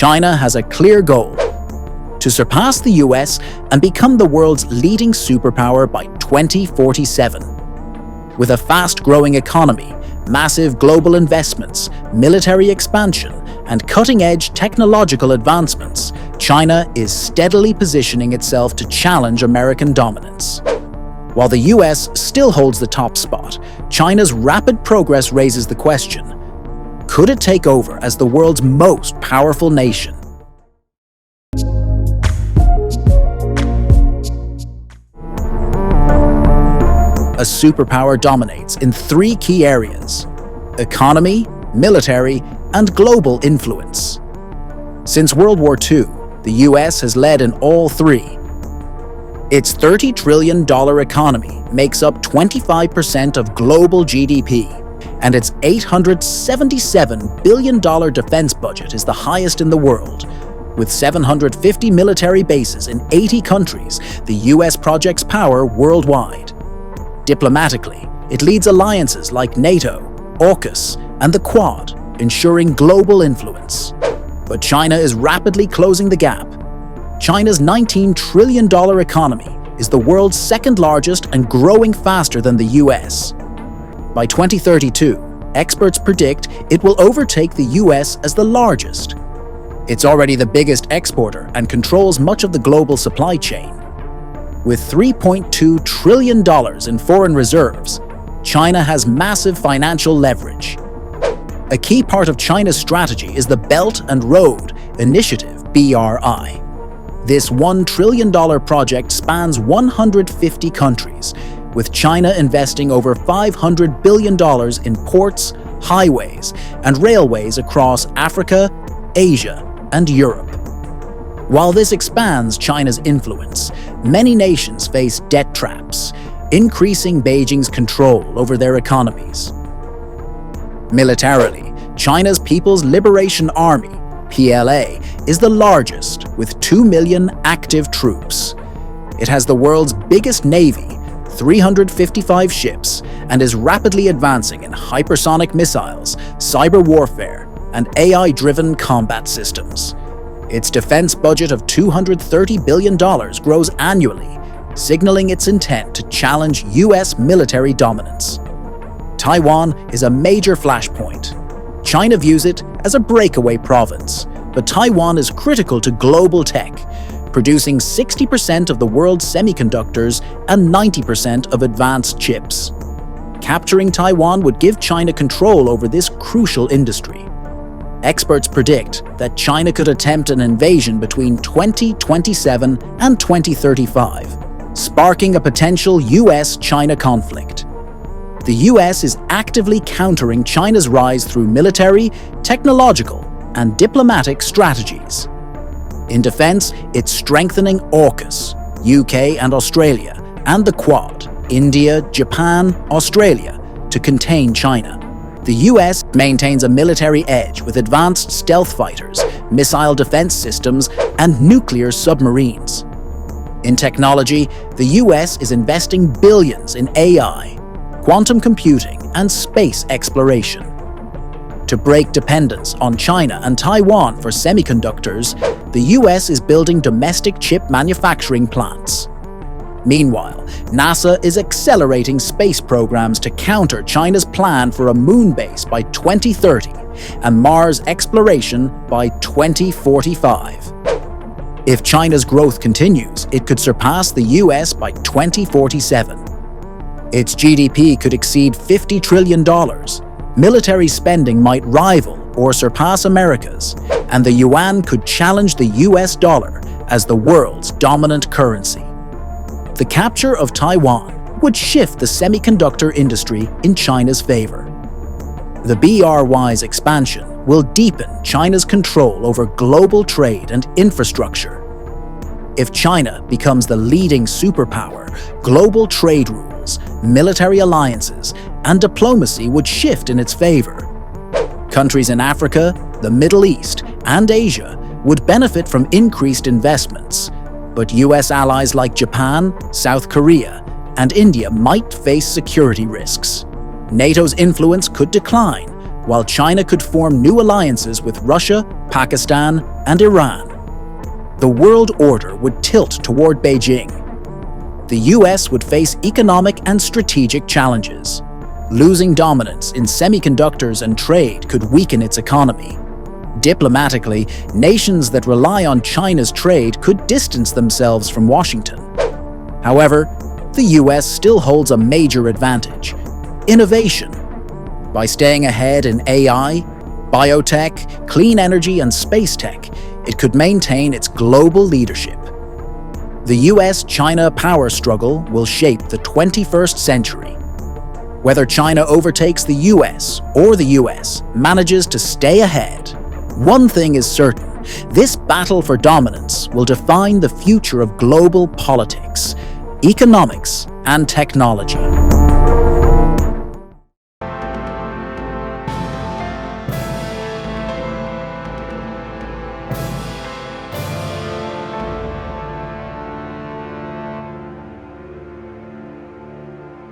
China has a clear goal: to surpass the US and become the world's leading superpower by 2047. With a fast-growing economy, massive global investments, military expansion, and cutting-edge technological advancements, China is steadily positioning itself to challenge American dominance. While the US still holds the top spot, China's rapid progress raises the question: could it take over as the world's most powerful nation? A superpower dominates in three key areas: economy, military, and global influence. Since World War II, the US has led in all three. Its $30 trillion economy makes up 25% of global GDP, and its $877 billion defense budget is the highest in the world. With 750 military bases in 80 countries, the US projects power worldwide. Diplomatically, it leads alliances like NATO, AUKUS, and the Quad, ensuring global influence. But China is rapidly closing the gap. China's $19 trillion economy is the world's second largest and growing faster than the US. By 2032, experts predict it will overtake the US as the largest. It's already the biggest exporter and controls much of the global supply chain. With $3.2 trillion in foreign reserves, China has massive financial leverage. A key part of China's strategy is the Belt and Road Initiative, BRI. This $1 trillion project spans 150 countries, with China investing over $500 billion in ports, highways, and railways across Africa, Asia, and Europe. While this expands China's influence, many nations face debt traps, increasing Beijing's control over their economies. Militarily, China's People's Liberation Army, PLA, is the largest, with 2 million active troops. It has the world's biggest navy, 355 ships, and is rapidly advancing in hypersonic missiles, cyber warfare, and AI-driven combat systems. Its defense budget of $230 billion grows annually, signaling its intent to challenge US military dominance. Taiwan is a major flashpoint. China views it as a breakaway province, but Taiwan is critical to global tech, producing 60% of the world's semiconductors and 90% of advanced chips. Capturing Taiwan would give China control over this crucial industry. Experts predict that China could attempt an invasion between 2027 and 2035, sparking a potential US-China conflict. The US is actively countering China's rise through military, technological, and diplomatic strategies. In defense, it's strengthening AUKUS, UK and Australia, and the Quad, India, Japan, Australia, to contain China. The US maintains a military edge with advanced stealth fighters, missile defense systems, and nuclear submarines. In technology, the US is investing billions in AI, quantum computing, and space exploration. To break dependence on China and Taiwan for semiconductors, the US is building domestic chip manufacturing plants. Meanwhile, NASA is accelerating space programs to counter China's plan for a moon base by 2030 and Mars exploration by 2045. If China's growth continues, it could surpass the US by 2047. Its GDP could exceed $50 trillion. Military spending might rival or surpass America's, and the yuan could challenge the US dollar as the world's dominant currency. The capture of Taiwan would shift the semiconductor industry in China's favor. The BRI's expansion will deepen China's control over global trade and infrastructure. If China becomes the leading superpower, global trade rules, military alliances, and diplomacy would shift in its favor. Countries in Africa, the Middle East, and Asia would benefit from increased investments, but US allies like Japan, South Korea, and India might face security risks. NATO's influence could decline, while China could form new alliances with Russia, Pakistan, and Iran. The world order would tilt toward Beijing. The US would face economic and strategic challenges. Losing dominance in semiconductors and trade could weaken its economy. Diplomatically, nations that rely on China's trade could distance themselves from Washington. However, the US still holds a major advantage: innovation. By staying ahead in AI, biotech, clean energy, and space tech, it could maintain its global leadership. The US-China power struggle will shape the 21st century. Whether China overtakes the US or the US manages to stay ahead, one thing is certain: this battle for dominance will define the future of global politics, economics, and technology.